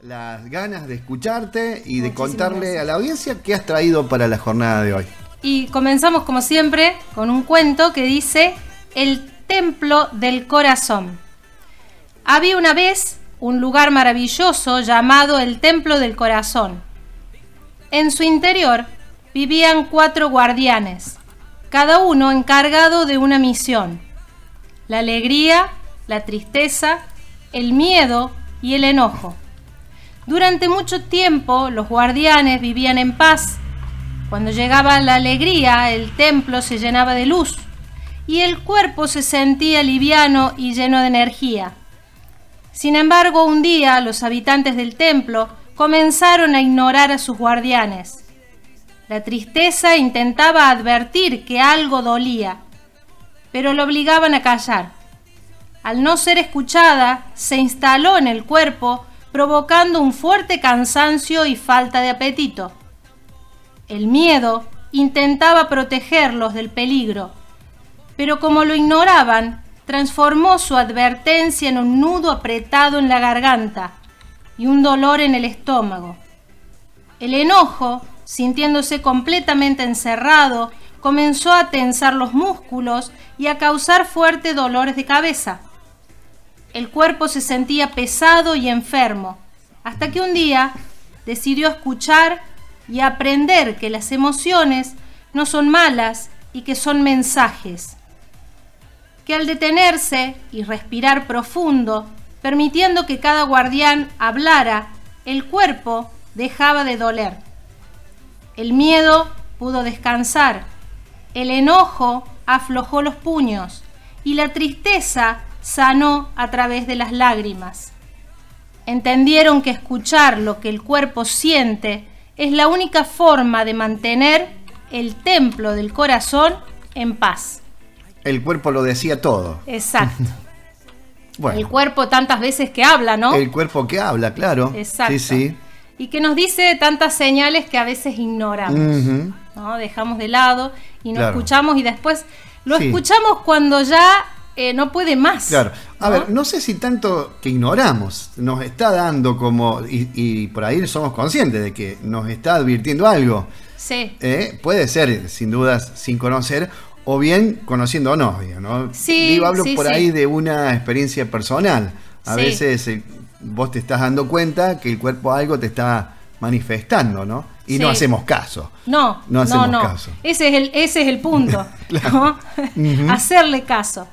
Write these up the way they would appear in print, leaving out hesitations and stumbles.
las ganas de escucharte y de contarle a la audiencia qué has traído para la jornada de hoy. Y comenzamos como siempre con un cuento que dice El Templo del Corazón. Había una vez un lugar maravilloso llamado el Templo del Corazón. En su interior vivían 4 guardianes, cada uno encargado de una misión: la alegría, la tristeza, el miedo y el enojo. Durante mucho tiempo los guardianes vivían en paz. Cuando llegaba la alegría, el templo se llenaba de luz y el cuerpo se sentía liviano y lleno de energía. Sin embargo, un día los habitantes del templo comenzaron a ignorar a sus guardianes. La tristeza intentaba advertir que algo dolía, pero lo obligaban a callar. Al no ser escuchada, se instaló en el cuerpo, provocando un fuerte cansancio y falta de apetito. El miedo intentaba protegerlos del peligro, pero como lo ignoraban, transformó su advertencia en un nudo apretado en la garganta y un dolor en el estómago. El enojo, sintiéndose completamente encerrado, comenzó a tensar los músculos y a causar fuertes dolores de cabeza. El cuerpo se sentía pesado y enfermo, hasta que un día decidió escuchar y aprender que las emociones no son malas y que son mensajes. Que al detenerse y respirar profundo, permitiendo que cada guardián hablara, el cuerpo dejaba de doler. El miedo pudo descansar, el enojo aflojó los puños y la tristeza sanó a través de las lágrimas. Entendieron que escuchar lo que el cuerpo siente es la única forma de mantener el templo del corazón en paz. El cuerpo lo decía todo. Exacto. Bueno, el cuerpo tantas veces que habla, ¿no? El cuerpo que habla, claro. Exacto. Sí, sí. Y que nos dice tantas señales que a veces ignoramos, ¿no? Dejamos de lado y no escuchamos y después lo escuchamos cuando ya no puede más. Claro. A ¿no? ver, no sé si tanto que ignoramos, nos está dando como, y por ahí somos conscientes de que nos está advirtiendo algo. Sí. Puede ser, sin dudas, sin conocer, o bien conociéndonos, ¿no? Sí, Digo, hablo sí, por ahí de una experiencia personal. A veces vos te estás dando cuenta que el cuerpo algo te está manifestando, ¿no? Y no hacemos caso. No hacemos caso. Ese es el punto, claro. ¿no? Hacerle caso.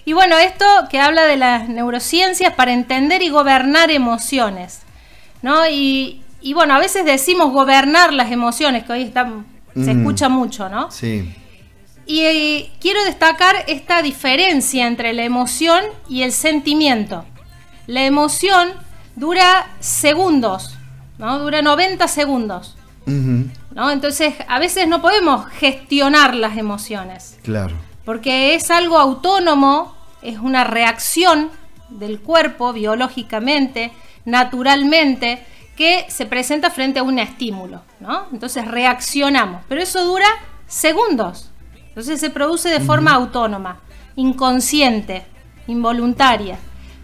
Y bueno, esto que habla de las neurociencias para entender y gobernar emociones, ¿no? Y bueno, a veces decimos gobernar las emociones, que hoy se escucha mucho, ¿no? Sí. Y quiero destacar esta diferencia entre la emoción y el sentimiento. La emoción dura segundos, ¿no? Dura 90 segundos. ¿No? Entonces, a veces no podemos gestionar las emociones. Claro. Porque es algo autónomo, es una reacción del cuerpo biológicamente, naturalmente, que se presenta frente a un estímulo, ¿no? Entonces reaccionamos, pero eso dura segundos. Entonces se produce de forma autónoma, inconsciente, involuntaria.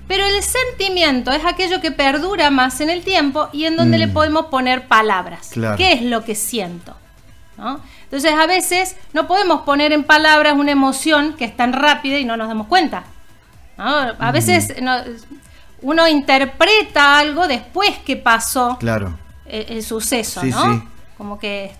Pero el sentimiento es aquello que perdura más en el tiempo y en donde le podemos poner palabras. Claro. ¿Qué es lo que siento? ¿No? Entonces a veces no podemos poner en palabras una emoción que es tan rápida y no nos damos cuenta, ¿no? A veces uno interpreta algo después que pasó el suceso, sí, ¿no? Sí. Como que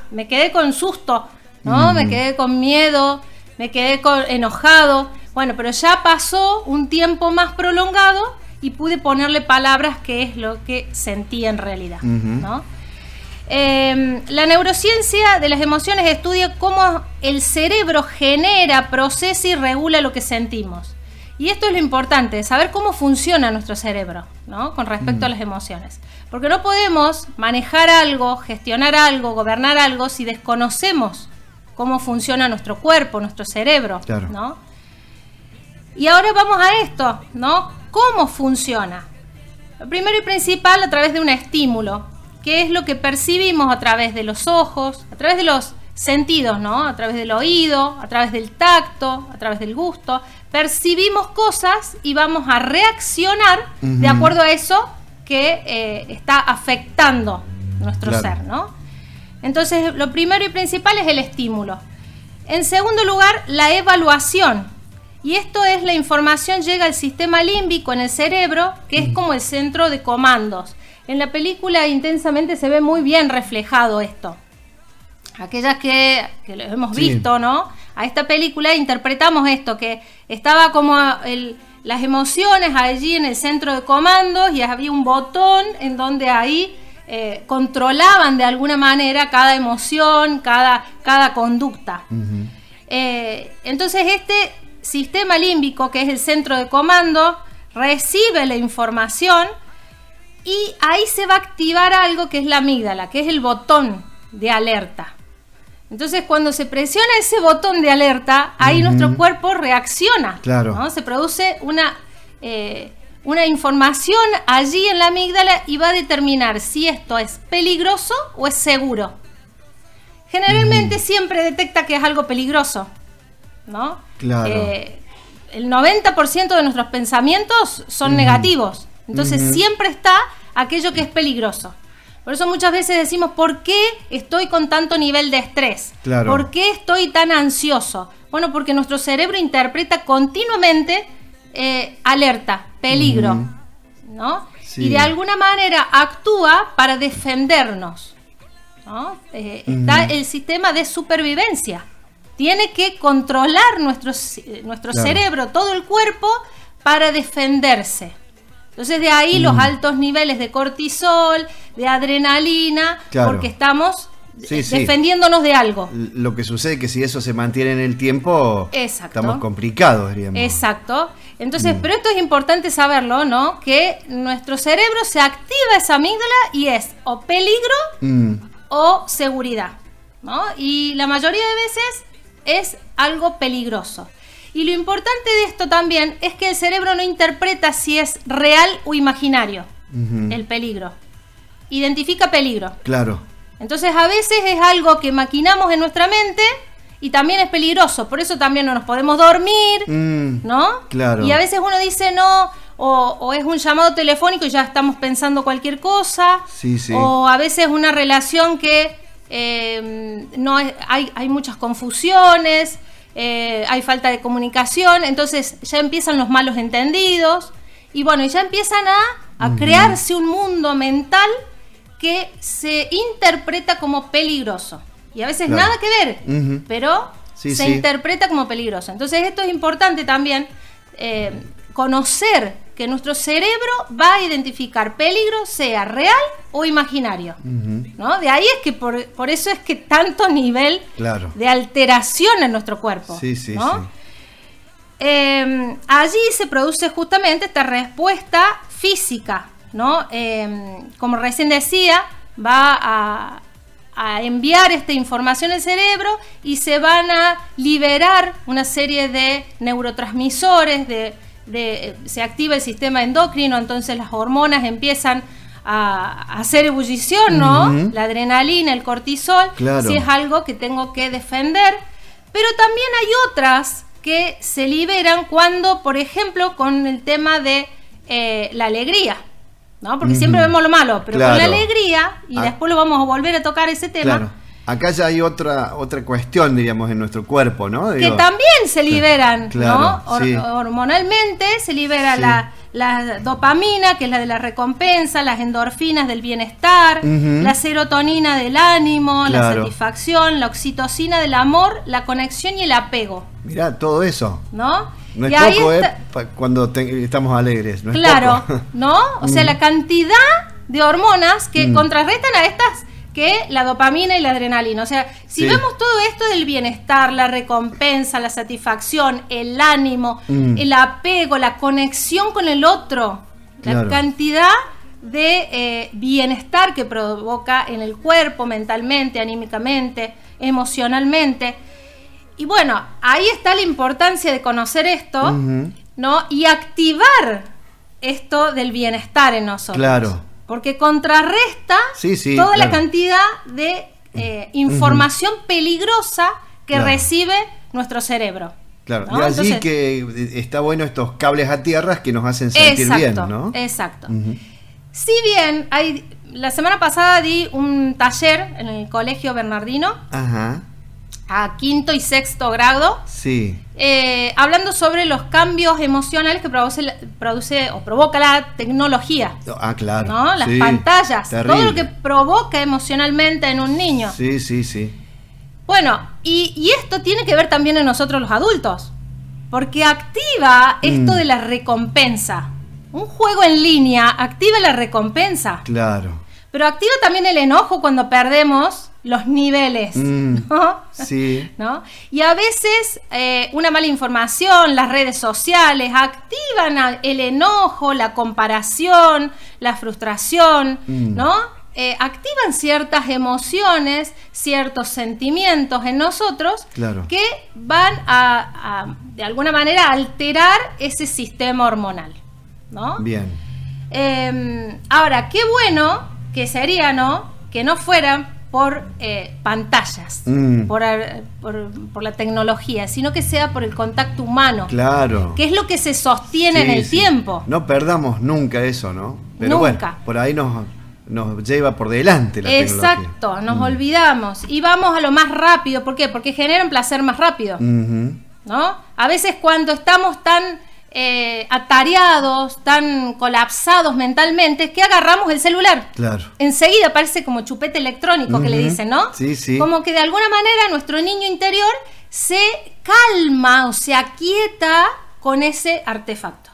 me quedé con susto, ¿no? Me quedé con miedo, me quedé enojado. Bueno, pero ya pasó un tiempo más prolongado y pude ponerle palabras que es lo que sentí en realidad, ¿no? La neurociencia de las emociones estudia cómo el cerebro genera, procesa y regula lo que sentimos. Y esto es lo importante, saber cómo funciona nuestro cerebro, ¿no? Con respecto a las emociones. Porque no podemos manejar algo, gestionar algo, gobernar algo si desconocemos cómo funciona nuestro cuerpo, nuestro cerebro, ¿no? Y ahora vamos a esto, ¿no? ¿Cómo funciona? Lo primero y principal, a través de un estímulo, que es lo que percibimos a través de los ojos, a través de los sentidos, ¿no? A través del oído, a través del tacto, a través del gusto. Percibimos cosas y vamos a reaccionar de acuerdo a eso que está afectando nuestro ser, ¿no? Entonces, lo primero y principal es el estímulo. En segundo lugar, la evaluación. Y esto es la información llega al sistema límbico en el cerebro, que es como el centro de comandos. En la película Intensamente se ve muy bien reflejado esto. Aquellas que lo hemos visto, ¿no? A esta película interpretamos esto, que estaba como las emociones allí en el centro de comandos y había un botón en donde ahí controlaban de alguna manera cada emoción, cada conducta. Entonces este sistema límbico, que es el centro de comando, recibe la información y ahí se va a activar algo que es la amígdala, que es el botón de alerta. Entonces, cuando se presiona ese botón de alerta, ahí nuestro cuerpo reacciona, ¿no? Se produce una información allí en la amígdala y va a determinar si esto es peligroso o es seguro. Generalmente siempre detecta que es algo peligroso, ¿no? Claro. El 90% de nuestros pensamientos son negativos. Entonces siempre está aquello que es peligroso. Por eso muchas veces decimos, ¿por qué estoy con tanto nivel de estrés? Claro. ¿Por qué estoy tan ansioso? Bueno, porque nuestro cerebro interpreta continuamente alerta, peligro, ¿no? Sí. Y de alguna manera actúa para defendernos, ¿no? Está el sistema de supervivencia. Tiene que controlar nuestro cerebro, todo el cuerpo, para defenderse. Entonces de ahí los altos niveles de cortisol, de adrenalina, porque estamos defendiéndonos de algo. Lo que sucede es que si eso se mantiene en el tiempo, estamos complicados, diríamos. Exacto. Entonces, pero esto es importante saberlo, ¿no? Que nuestro cerebro se activa esa amígdala y es o peligro o seguridad, ¿no? Y la mayoría de veces es algo peligroso. Y lo importante de esto también es que el cerebro no interpreta si es real o imaginario el peligro. Identifica peligro. Claro. Entonces a veces es algo que maquinamos en nuestra mente y también es peligroso. Por eso también no nos podemos dormir, ¿no? Claro. Y a veces uno dice no, o es un llamado telefónico y ya estamos pensando cualquier cosa. Sí. O a veces una relación que no es, hay muchas confusiones. Hay falta de comunicación, entonces ya empiezan los malos entendidos y bueno, ya empiezan a crearse un mundo mental que se interpreta como peligroso y a veces nada que ver, pero se interpreta como peligroso. Entonces esto es importante también, conocer que nuestro cerebro va a identificar peligro, sea real o imaginario, ¿no? De ahí es que por eso es que tanto nivel de alteración en nuestro cuerpo, ¿no? Allí se produce justamente esta respuesta física, ¿no? Como recién decía, va a enviar esta información al cerebro y se van a liberar una serie de neurotransmisores, se activa el sistema endocrino, entonces las hormonas empiezan a hacer ebullición, ¿no? La adrenalina, el cortisol, si es algo que tengo que defender. Pero también hay otras que se liberan cuando, por ejemplo, con el tema de la alegría, ¿no? Porque siempre vemos lo malo, pero con la alegría, y después lo vamos a volver a tocar ese tema. Acá ya hay otra cuestión, diríamos, en nuestro cuerpo, ¿no? Que también se liberan, ¿no? Hormonalmente se libera la dopamina, que es la de la recompensa, las endorfinas del bienestar, la serotonina del ánimo, la satisfacción, la oxitocina del amor, la conexión y el apego. Mirá, todo eso. ¿No? No es poco, cuando estamos alegres. No es poco. ¿No? O sea, la cantidad de hormonas que contrarrestan a estas, que la dopamina y la adrenalina. O sea, si vemos todo esto del bienestar, la recompensa, la satisfacción, el ánimo, el apego, la conexión con el otro, la cantidad de bienestar que provoca en el cuerpo, mentalmente, anímicamente, emocionalmente. Y bueno, ahí está la importancia de conocer esto, ¿no? Y activar esto del bienestar en nosotros. Claro. Porque contrarresta toda la cantidad de información peligrosa que recibe nuestro cerebro. Claro, ¿no? Y allí entonces, que está bueno estos cables a tierras que nos hacen sentir bien, ¿no? Exacto. Si bien la semana pasada di un taller en el Colegio Bernardino, Ajá. a 5º y 6º grado, Sí. hablando sobre los cambios emocionales que produce o provoca la tecnología. Ah, claro. ¿No? Las Sí, pantallas, terrible. todo lo que provoca emocionalmente en un niño. Sí, sí, sí. Bueno, y esto tiene que ver también en nosotros los adultos, porque activa esto de la recompensa. Un juego en línea activa la recompensa, Claro. pero activa también el enojo cuando perdemos los niveles, ¿no? Sí. ¿No? Y a veces una mala información, las redes sociales activan el enojo, la comparación, la frustración, ¿no? Activan ciertas emociones, ciertos sentimientos en nosotros, Claro. que van a de alguna manera alterar ese sistema hormonal, ¿no? Bien. Ahora, qué bueno que sería, ¿no?, que no fueran por pantallas, por la tecnología, sino que sea por el contacto humano, Claro. que es lo que se sostiene Sí, en el sí. tiempo. No perdamos nunca eso, ¿no? Pero Nunca. bueno, por ahí nos lleva por delante la tecnología. Exacto, nos olvidamos y vamos a lo más rápido. ¿Por qué? Porque generan placer más rápido, Ujú. ¿no? A veces cuando estamos tan atareados, tan colapsados mentalmente, que agarramos el celular. Claro. Enseguida parece como chupete electrónico que le dicen, ¿no? Sí, sí. Como que de alguna manera nuestro niño interior se calma o se aquieta con ese artefacto,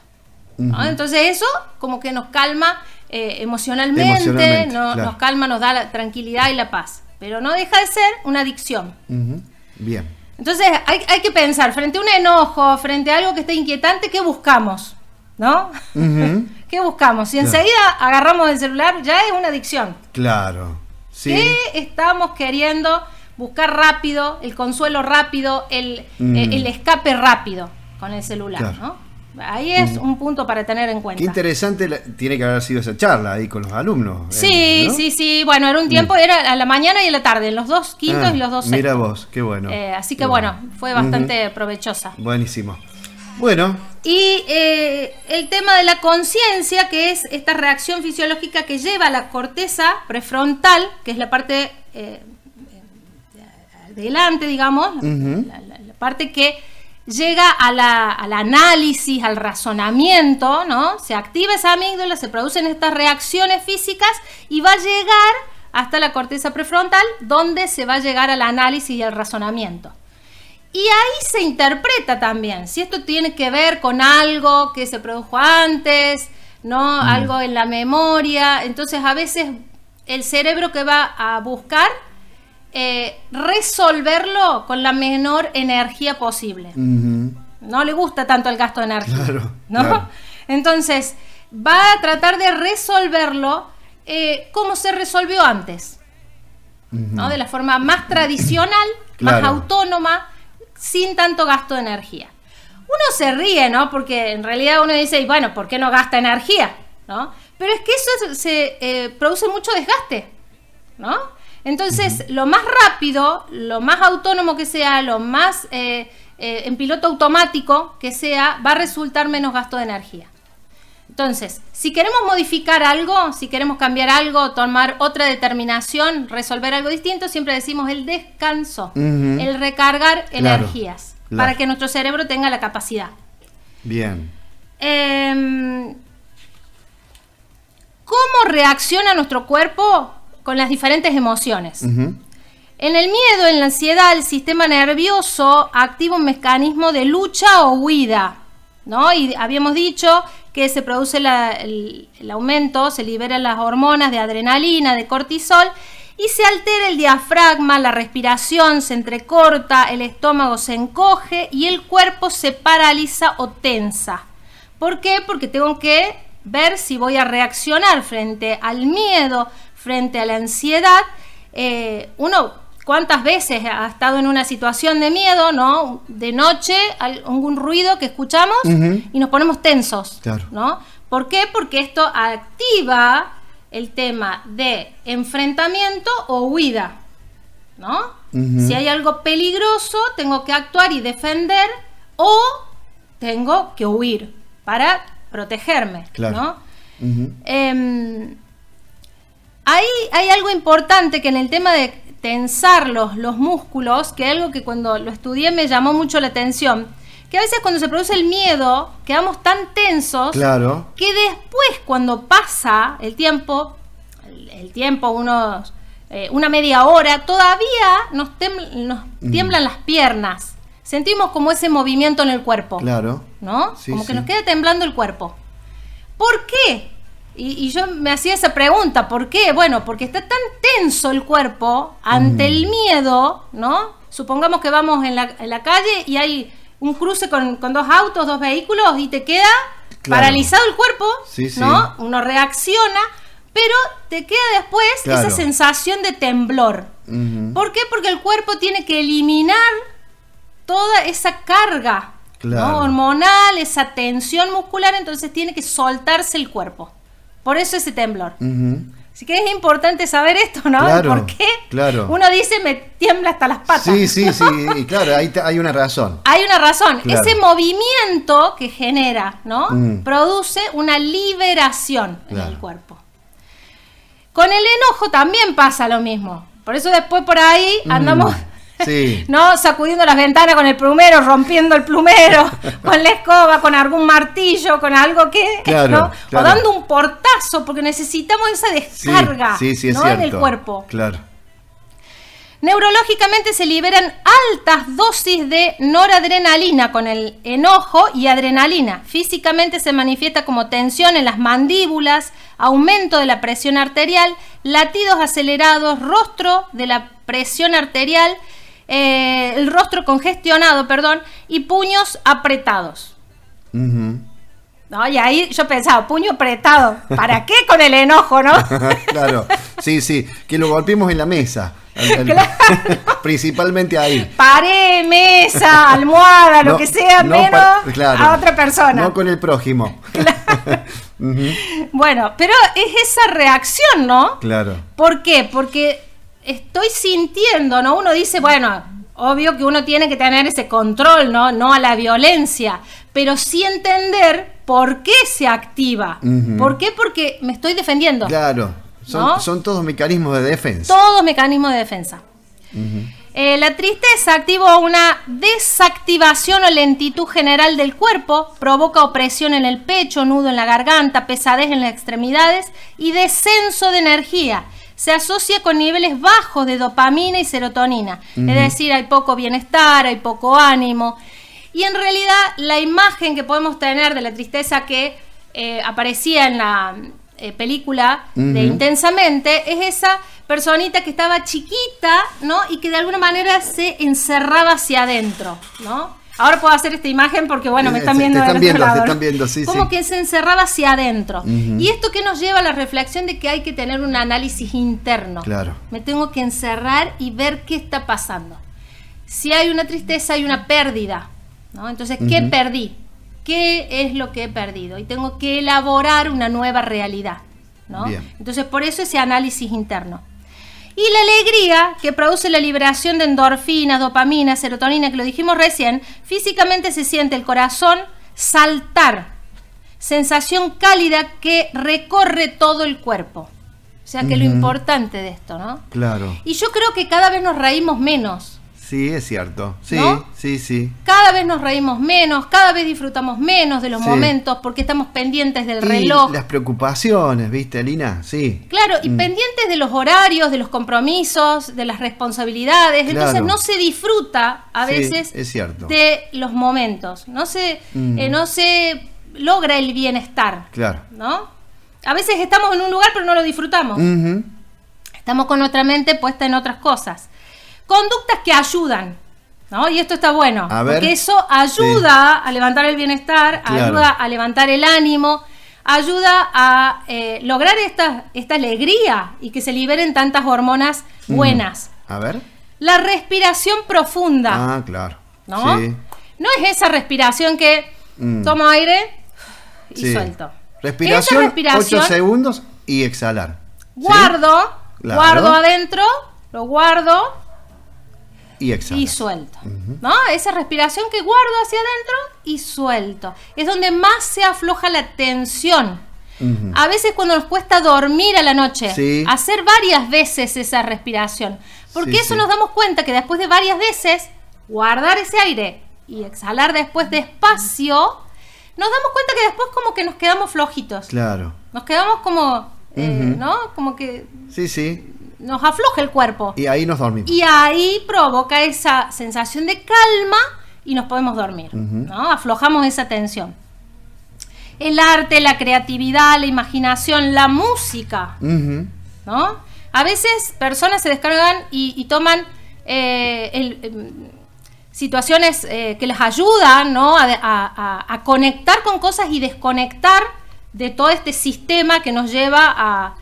¿no? Entonces eso como que nos calma emocionalmente, claro. nos calma, nos da la tranquilidad y la paz, pero no deja de ser una adicción. Ujú. Bien. Entonces hay que pensar, frente a un enojo, frente a algo que esté inquietante, ¿qué buscamos? ¿No? Ujú. ¿Qué buscamos? Si enseguida agarramos el celular, ya es una adicción. Claro. Sí. ¿Qué estamos queriendo? Buscar rápido, el consuelo rápido, el escape rápido con el celular, Claro. ¿no? Ahí es un punto para tener en cuenta. Qué interesante tiene que haber sido esa charla ahí con los alumnos. Sí, ¿no? sí. Bueno, era un tiempo, era a la mañana y a la tarde, en los 2 quintos y los 2 sextos. Mira vos, qué bueno. Así que Qué bueno, fue bastante provechosa. Buenísimo. Bueno, Y el tema de la conciencia, que es esta reacción fisiológica que lleva a la corteza prefrontal, que es la parte delante, digamos, la parte que llega al análisis, al razonamiento, ¿no? Se activa esa amígdala, se producen estas reacciones físicas y va a llegar hasta la corteza prefrontal, donde se va a llegar al análisis y al razonamiento. Y ahí se interpreta también si esto tiene que ver con algo que se produjo antes, ¿no? Algo en la memoria. Entonces a veces el cerebro que va a buscar resolverlo con la menor energía posible. No le gusta tanto el gasto de energía, Claro, ¿no? claro. Entonces va a tratar de resolverlo como se resolvió antes, ¿no? De la forma más tradicional, Claro. más autónoma, sin tanto gasto de energía. Uno se ríe, ¿no? Porque en realidad uno dice, y bueno, ¿por qué no gasta energía? ¿No? Pero es que eso se produce mucho desgaste, ¿no? Entonces, lo más rápido, lo más autónomo que sea, lo más en piloto automático que sea, va a resultar menos gasto de energía. Entonces, si queremos modificar algo, si queremos cambiar algo, tomar otra determinación, resolver algo distinto, siempre decimos el descanso, el recargar energías, para que nuestro cerebro tenga la capacidad. bien. ¿Cómo reacciona nuestro cuerpo con las diferentes emociones? En el miedo, en la ansiedad, el sistema nervioso activa un mecanismo de lucha o huida, ¿no? Y habíamos dicho que se produce el aumento, se liberan las hormonas de adrenalina, de cortisol, y se altera el diafragma, la respiración se entrecorta, el estómago se encoge y el cuerpo se paraliza o tensa. ¿Por qué? Porque tengo que ver si voy a reaccionar frente al miedo, frente a la ansiedad. Uno, ¿cuántas veces ha estado en una situación de miedo, ¿no? De noche, algún ruido que escuchamos y nos ponemos tensos, Claro. ¿no? ¿Por qué? Porque esto activa el tema de enfrentamiento o huida, ¿no? Si hay algo peligroso, tengo que actuar y defender, o tengo que huir para protegerme, Claro. ¿no? Hay algo importante que en el tema de tensar los músculos, que es algo que cuando lo estudié me llamó mucho la atención, que a veces cuando se produce el miedo quedamos tan tensos, claro, que después cuando pasa el tiempo una media hora, todavía nos tiemblan las piernas. Sentimos como ese movimiento en el cuerpo. Claro. ¿No? Sí, como que sí. nos queda temblando el cuerpo. ¿Por qué? Y yo me hacía esa pregunta, ¿por qué? Bueno, porque está tan tenso el cuerpo ante el miedo, ¿no? Supongamos que vamos en la calle y hay un cruce con 2 autos, 2 vehículos y te queda paralizado el cuerpo, sí, sí. ¿no? Uno reacciona, pero te queda después esa sensación de temblor. ¿Por qué? Porque el cuerpo tiene que eliminar toda esa carga, ¿no? Hormonal, esa tensión muscular, entonces tiene que soltarse el cuerpo. Por eso ese temblor. Así que es importante saber esto, ¿no? Claro, ¿por qué? Claro. Uno dice, me tiembla hasta las patas. Sí, y claro, ahí hay una razón. Hay una razón. Claro. Ese movimiento que genera, ¿no? Produce una liberación en el cuerpo. Con el enojo también pasa lo mismo. Por eso después por ahí andamos... Sí. ¿No? Sacudiendo las ventanas con el plumero, rompiendo el plumero, con la escoba, con algún martillo, con algo que, ¿no? O dando un portazo, porque necesitamos esa descarga, sí, es ¿no? cierto. En el cuerpo. Claro. Neurológicamente se liberan altas dosis de noradrenalina con el enojo y adrenalina. Físicamente se manifiesta como tensión en las mandíbulas, aumento de la presión arterial, latidos acelerados, rostro de la presión arterial, el rostro congestionado, y puños apretados. ¿No? Y ahí yo pensaba, puño apretado, ¿para qué con el enojo, no? Claro, sí, que lo golpeemos en la mesa. Claro. Principalmente ahí. Pared, mesa, almohada, lo que sea, menos a otra persona. No con el prójimo. Claro. Bueno, pero es esa reacción, ¿no? Claro. ¿Por qué? Porque estoy sintiendo, ¿no? Uno dice, bueno, obvio que uno tiene que tener ese control, ¿no? No a la violencia, pero sí entender por qué se activa. ¿Por qué? Porque me estoy defendiendo. Claro, son todos mecanismos de defensa. Todos mecanismos de defensa. La tristeza activa una desactivación o lentitud general del cuerpo, provoca opresión en el pecho, nudo en la garganta, pesadez en las extremidades y descenso de energía. Se asocia con niveles bajos de dopamina y serotonina. Es decir, hay poco bienestar, hay poco ánimo. Y en realidad la imagen que podemos tener de la tristeza que aparecía en la película de Intensamente es esa personita que estaba chiquita, ¿no? Y que de alguna manera se encerraba hacia adentro, ¿no? Ahora puedo hacer esta imagen porque, bueno, me están viendo del otro lado, ¿no? Te están viendo, sí. Como que se encerraba hacia adentro. Y esto que nos lleva a la reflexión de que hay que tener un análisis interno. Claro. Me tengo que encerrar y ver qué está pasando. Si hay una tristeza, hay una pérdida, ¿no? Entonces, ¿qué perdí? ¿Qué es lo que he perdido? Y tengo que elaborar una nueva realidad, ¿no? Bien. Entonces, por eso ese análisis interno. Y la alegría que produce la liberación de endorfinas, dopamina, serotonina, que lo dijimos recién, físicamente se siente el corazón saltar, sensación cálida que recorre todo el cuerpo. O sea que lo importante de esto, ¿no? Claro. Y yo creo que cada vez nos reímos menos. Sí, es cierto. Sí, ¿no? sí. Cada vez nos reímos menos, cada vez disfrutamos menos de los momentos porque estamos pendientes del reloj. Las preocupaciones, ¿viste, Alina? Sí. Claro, y pendientes de los horarios, de los compromisos, de las responsabilidades. Claro. Entonces no se disfruta a veces es cierto. de los momentos. No se logra el bienestar. Claro. ¿No? A veces estamos en un lugar pero no lo disfrutamos. Estamos con nuestra mente puesta en otras cosas. Conductas que ayudan, ¿no? Y esto está bueno, porque eso ayuda a levantar el bienestar, ayuda a levantar el ánimo, ayuda a lograr esta alegría y que se liberen tantas hormonas buenas. A ver. La respiración profunda. Ah, claro. ¿No? Sí. No es esa respiración que tomo aire y suelto. Respiración, 8 segundos y exhalar. Guardo, Claro. guardo adentro, lo guardo y exhalar. y suelto. ¿No? Esa respiración que guardo hacia adentro y suelto. Es donde más se afloja la tensión. A veces cuando nos cuesta dormir a la noche, Sí. hacer varias veces esa respiración. Porque Sí, eso sí. nos damos cuenta que después de varias veces, guardar ese aire y exhalar después despacio, nos damos cuenta que después como que nos quedamos flojitos. Claro. Nos quedamos como, ¿no? Como que Sí, sí. nos afloja el cuerpo. Y ahí nos dormimos. Y ahí provoca esa sensación de calma y nos podemos dormir, ¿no? Aflojamos esa tensión. El arte, la creatividad, la imaginación, la música, Ujú. ¿no? A veces personas se descargan y toman situaciones que les ayudan, ¿no? a conectar con cosas y desconectar de todo este sistema que nos lleva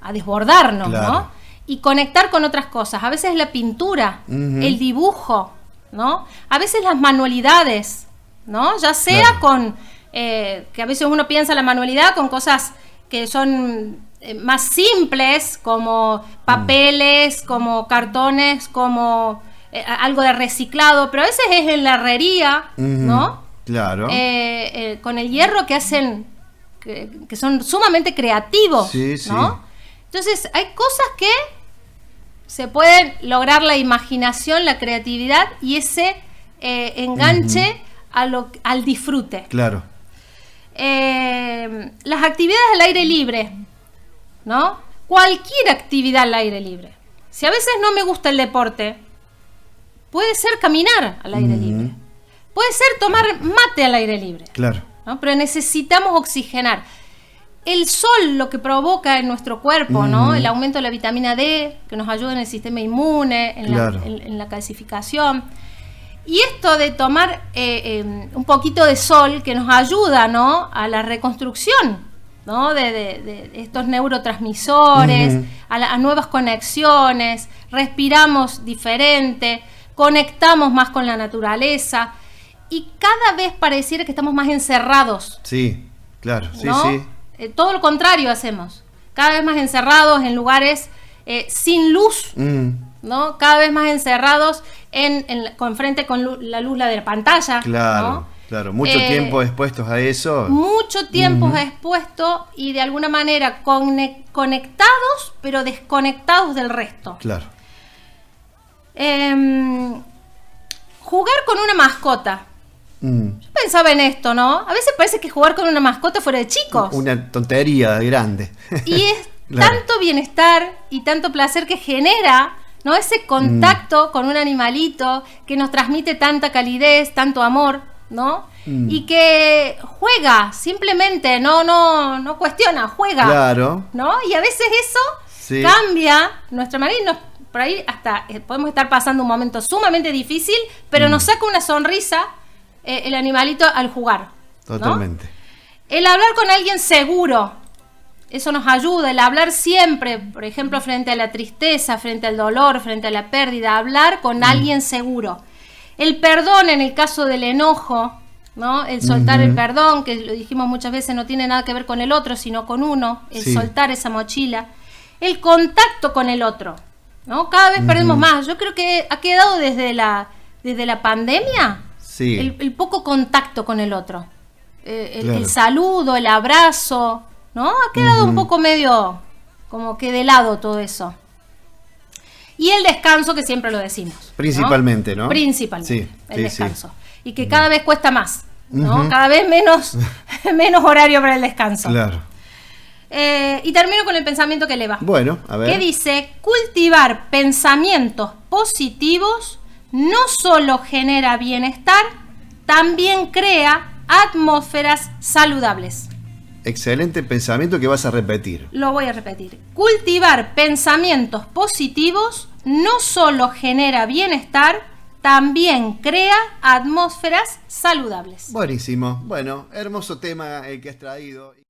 a desbordarnos, Claro. ¿no? Y conectar con otras cosas. A veces la pintura, el dibujo, ¿no? A veces las manualidades, ¿no? Ya sea Claro. con, que a veces uno piensa la manualidad con cosas que son más simples, como papeles, como cartones, como algo de reciclado, pero a veces es en la herrería, ¿no? Claro. Con el hierro que hacen, que son sumamente creativos, Sí, sí. ¿no? Entonces hay cosas que se pueden lograr la imaginación, la creatividad y ese enganche al disfrute. Claro. Las actividades al aire libre, ¿no? Cualquier actividad al aire libre. Si a veces no me gusta el deporte, puede ser caminar al aire libre. Puede ser tomar mate al aire libre, Claro. ¿no? Pero necesitamos oxigenar. El sol lo que provoca en nuestro cuerpo, ¿no? El aumento de la vitamina D, que nos ayuda en el sistema inmune, Claro. en la calcificación. Y esto de tomar un poquito de sol que nos ayuda, ¿no? A la reconstrucción, ¿no? De estos neurotransmisores, a nuevas conexiones, respiramos diferente, conectamos más con la naturaleza y cada vez pareciera que estamos más encerrados, Sí, claro. Sí, ¿no? sí. Todo lo contrario hacemos, cada vez más encerrados en lugares sin luz, ¿no? Cada vez más encerrados frente con la luz de la pantalla, Claro, ¿no? claro. Mucho tiempo expuestos a eso. Mucho tiempo expuesto y de alguna manera conectados, pero desconectados del resto. Claro. Jugar con una mascota. Mm. Yo pensaba en esto, ¿no? A veces parece que jugar con una mascota fuera de chicos. Una tontería grande. Y es Claro. tanto bienestar y tanto placer que genera, ¿no? Ese contacto con un animalito que nos transmite tanta calidez, tanto amor, ¿no? Y que juega, simplemente, no cuestiona, juega. Claro. ¿No? Y a veces eso Sí. cambia nuestra manera y por ahí hasta podemos estar pasando un momento sumamente difícil, pero nos saca una sonrisa el animalito al jugar, ¿no? Totalmente. El hablar con alguien seguro, eso nos ayuda, el hablar siempre, por ejemplo, frente a la tristeza, frente al dolor, frente a la pérdida, hablar con alguien seguro. El perdón en el caso del enojo, ¿no? El soltar el perdón, que lo dijimos muchas veces, no tiene nada que ver con el otro, sino con uno, el Sí. soltar esa mochila. El contacto con el otro, ¿no? Cada vez perdemos más. Yo creo que ha quedado desde la pandemia Sí. el poco contacto con el otro. El Claro. saludo, el abrazo, ¿no? Ha quedado un poco medio como que de lado todo eso. Y el descanso, que siempre lo decimos, ¿no? Principalmente, ¿no? Principalmente, Sí, el sí, descanso. Y que cada vez cuesta más, ¿no? Cada vez menos horario para el descanso. Claro. Y termino con el pensamiento que eleva. Bueno, a ver. Que dice, cultivar pensamientos positivos no solo genera bienestar, también crea atmósferas saludables. Excelente pensamiento que vas a repetir. Lo voy a repetir. Cultivar pensamientos positivos no solo genera bienestar, también crea atmósferas saludables. Buenísimo. Bueno, hermoso tema el que has traído.